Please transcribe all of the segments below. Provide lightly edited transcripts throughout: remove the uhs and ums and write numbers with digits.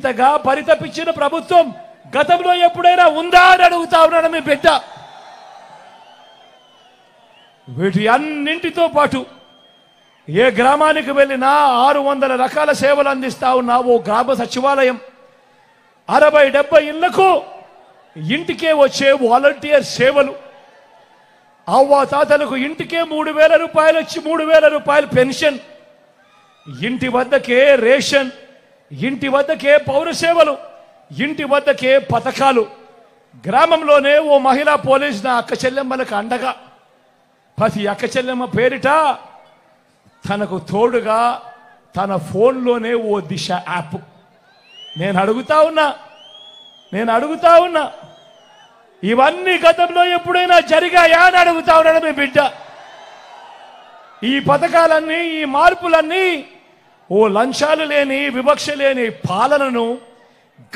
ఇంతగా పరితపించిన ప్రభుత్వం గతంలో ఎప్పుడైనా ఉందా అని అడుగుతా ఉన్నాడు మీ బిడ్డ. వీటి అన్నింటితో పాటు ఏ గ్రామానికి వెళ్ళినా 600 రకాల సేవలు అందిస్తా ఉన్నా ఓ గ్రామ సచివాలయం, 60-70 ఇళ్లకు ఇంటికే వచ్చే వాలంటీర్ సేవలు, అవ్వ తాతలకు ఇంటికే 3000 రూపాయలు వచ్చి 3000 రూపాయలు పెన్షన్, ఇంటి వద్దకే రేషన్, ఇంటి వద్దకే పౌర సేవలు, ఇంటి వద్దకే పథకాలు, గ్రామంలోనే ఓ మహిళా పోలీస్ నా అక్క చెల్లెమ్మలకు అండగా, ప్రతి అక్క చెల్లెమ్మ పేరిట తనకు తోడుగా తన ఫోన్లోనే ఓ దిశ యాప్. నేను అడుగుతా ఉన్నా ఇవన్నీ గతంలో ఎప్పుడైనా జరిగాయా అని అడుగుతా ఉన్నాడు మీ బిడ్డ. ఈ పథకాలన్నీ, ఈ మార్పులన్నీ ఓ లంచాలు లేని, వివక్ష లేని పాలనను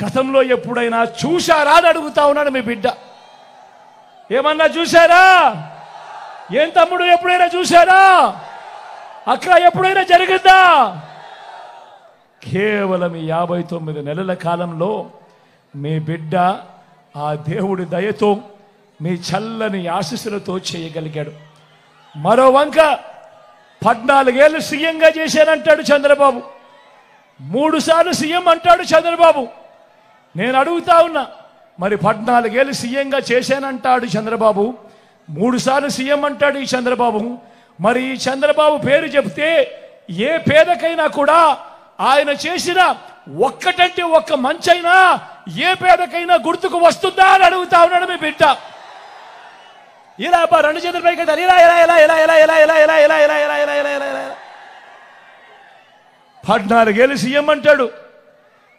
గతంలో ఎప్పుడైనా చూశారా అని అడుగుతా ఉన్నాడు మీ బిడ్డ. ఏమన్నా చూశారా? ఏం తమ్ముడు, ఎప్పుడైనా చూశారా? అక్క, ఎప్పుడైనా జరిగిందా? కేవలం 59 నెలల కాలంలో మీ బిడ్డ ఆ దేవుడి దయతో, మీ చల్లని ఆశీస్సులతో చేయగలిగాడు. మరో వంక 14 ఏళ్ళు సీఎంగా చేశానంటాడు చంద్రబాబు, 3 సార్లు సీఎం అంటాడు చంద్రబాబు. నేను అడుగుతా ఉన్నా, మరి 14 ఏళ్ళు సీఎంగా చేశానంటాడు చంద్రబాబు, 3 సార్లు సీఎం అంటాడు ఈ చంద్రబాబు. మరి ఈ చంద్రబాబు పేరు చెప్తే ఏ పేదకైనా కూడా ఆయన చేసిన ఒక్కటంటే ఒక్క మంచైనా ఏ పేదకైనా గుర్తుకు వస్తుందా అని అడుగుతా ఉన్నాడు మీ బిడ్డ. ఇలా 2 చేతుల పైకి ఇలా ఇలా ఇలా ఇలా ఇలా ఇలా ఇలా ఇలా ఇలా ఇలా ఇలా ఇలా ఇలా ఇలా ఇలా 14 ఏళ్ళు సీఎం అంటాడు,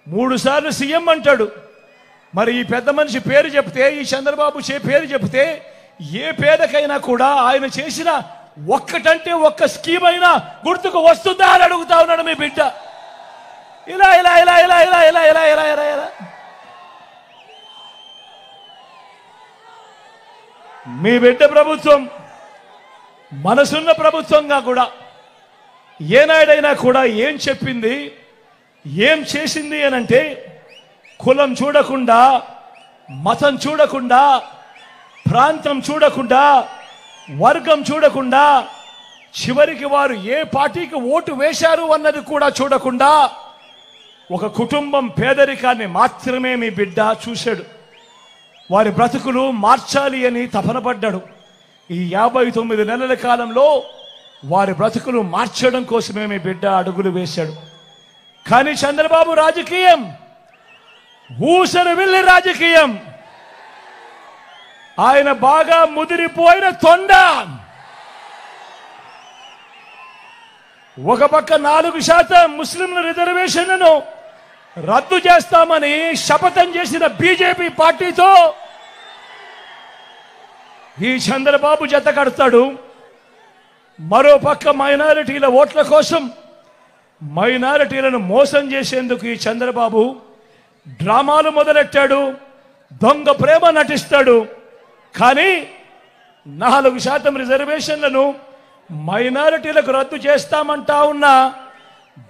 3 సార్లు సీఎం అంటాడు. మరి ఈ పెద్ద మనిషి పేరు చెప్తే, ఈ చంద్రబాబు పేరు చెప్తే ఏ పేదకైనా కూడా ఆయన చేసిన ఒక్కటంటే ఒక్క స్కీమ్ అయినా గుర్తుకు వస్తుందా అని అడుగుతా ఉన్నాడు మీ బిడ్డ. ఇలా ఇలా ఇలా ఇలా ఇలా ఇలా ఇలా ఇలా ఇలా ఇలా మీ బిడ్డ ప్రభుత్వం మనసున్న ప్రభుత్వంగా కూడా ఏనాడైనా కూడా ఏం చెప్పింది, ఏం చేసింది అనంటే కులం చూడకుండా, మతం చూడకుండా, ప్రాంతం చూడకుండా, వర్గం చూడకుండా, చివరికి వారు ఏ పార్టీకి ఓటు వేశారు అన్నది కూడా చూడకుండా ఒక కుటుంబం పేదరికాన్ని మాత్రమే మీ బిడ్డ చూశాడు. వారి బ్రతుకులు మార్చాలి అని తపన పడ్డాడు. ఈ 59 నెలల కాలంలో వారి బ్రతుకులు మార్చడం కోసమే మీ బిడ్డ అడుగులు వేశాడు. కానీ చంద్రబాబు రాజకీయం ఊసరు వెళ్ళి రాజకీయం. ఆయన బాగా ముదిరిపోయిన తొండ. ఒక పక్క 4% ముస్లింల రిజర్వేషన్లను రద్దు చేస్తామని శపథం చేసిన బీజేపీ పార్టీతో ఈ చంద్రబాబు జత కడతాడు. మరో పక్క మైనారిటీల ఓట్ల కోసం మైనారిటీలను మోసం చేసేందుకు ఈ చంద్రబాబు డ్రామాలు మొదలెట్టాడు, దొంగ ప్రేమ నటిస్తాడు. కానీ 4% రిజర్వేషన్లను మైనారిటీలకు రద్దు చేస్తామంటా ఉన్న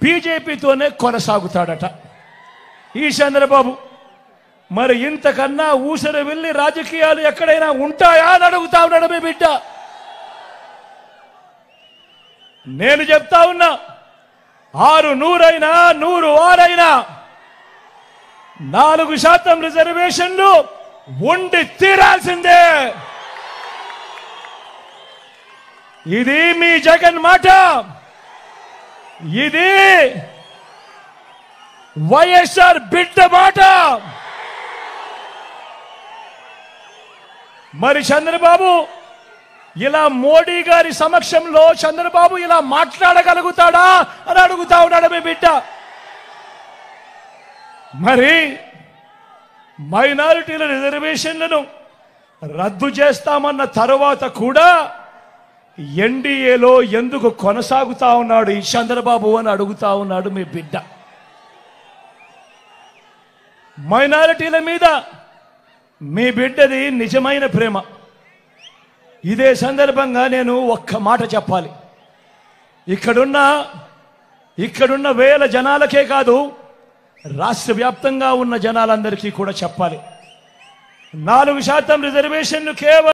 బీజేపీతోనే కొనసాగుతాడట ఈ చంద్రబాబు. మరి ఇంతకన్నా ఊసర వెళ్ళి రాజకీయాలు ఎక్కడైనా ఉంటాయా అని అడుగుతా ఉన్నాడు మీ బిడ్డ. నేను చెప్తా ఉన్నా, 600 అయినా 106 అయినా 4% రిజర్వేషన్లు ఉండి తీరాల్సిందే. ఇది మీ జగన్ మాట, ఇది వైఎస్ఆర్ బిడ్డ మాట. మరి చంద్రబాబు ఇలా మోడీ గారి సమక్షంలో చంద్రబాబు ఇలా మాట్లాడగలుగుతాడా అని అడుగుతా ఉన్నాడు మీ బిడ్డ. మరి మైనారిటీల రిజర్వేషన్లను రద్దు చేస్తామన్న తరువాత కూడా ఎన్డీఏలో ఎందుకు కొనసాగుతా ఉన్నాడు ఈ చంద్రబాబు అని అడుగుతా ఉన్నాడు మీ బిడ్డ. మైనారిటీల మీద మీ బిడ్డది నిజమైన ప్రేమ. ఇదే సందర్భంగా నేను ఒక్క మాట చెప్పాలి. ఇక్కడున్న వేల జనాలకే కాదు, రాష్ట్ర వ్యాప్తంగా ఉన్న జనాలందరికీ కూడా చెప్పాలి. 4% రిజర్వేషన్లు కేవలం